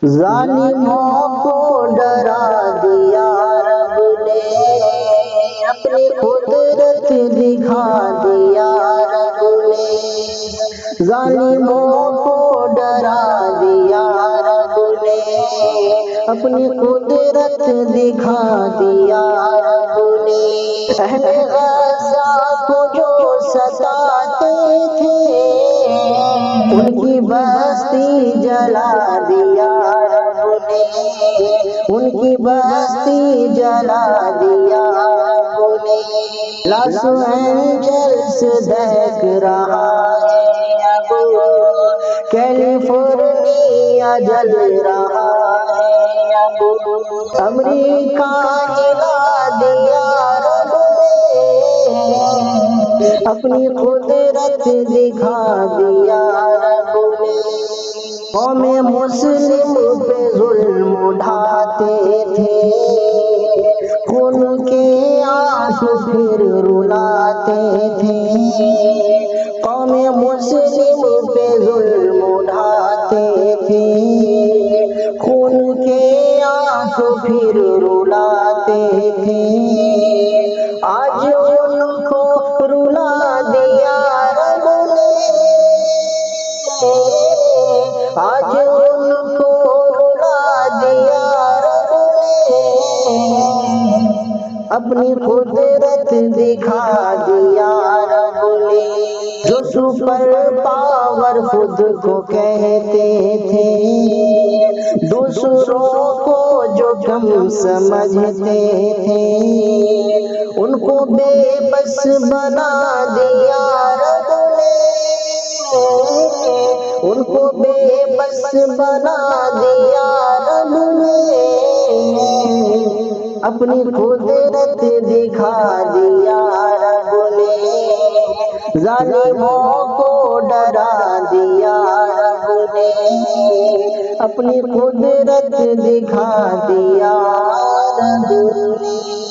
ظالموں کو ڈرا دیا رب نے، اپنی قدرت دکھا دیا رب نے، ظالموں کو ڈرا دیا رب نے، اپنی قدرت دکھا دیا رب نے، اہل غزہ کو جو ستاتے تھے ان کی بستی جلا دیا رب نے، ان کی بستی جلا دیا رب نے، لاس اینجلس دہک رہا ہے اب، کیلیفورنیا جل رہا ہے اب، امریکہ ہلا دیا رب نے، اپنی قدرت دکھا دیا رب نے، قوم مسلم پہ ظلم اٹھاتے تھے، خون کے آنسو پھر رلاتے تھے، قوم مسلم پہ ظلم اٹھاتے تھے، خون کے آنسو پھر رلاتے تھے، آج ان کو رلا دیا رب نے، آج ان کو رلا دیا رب نے، اپنی قدرت دکھا دیا رب نے، جو سپر پاور خود کو کہتے تھے، دوسروں کو جو کم سمجھتے تھے، ان کو بے بس بنا دیا رب نے، ان کو بے بس بنا دیا رب نے، اپنی قدرت دکھا دیا رب نے، ظالموں کو ڈرا دیا رب نے، اپنی قدرت دکھا دیا رب نے۔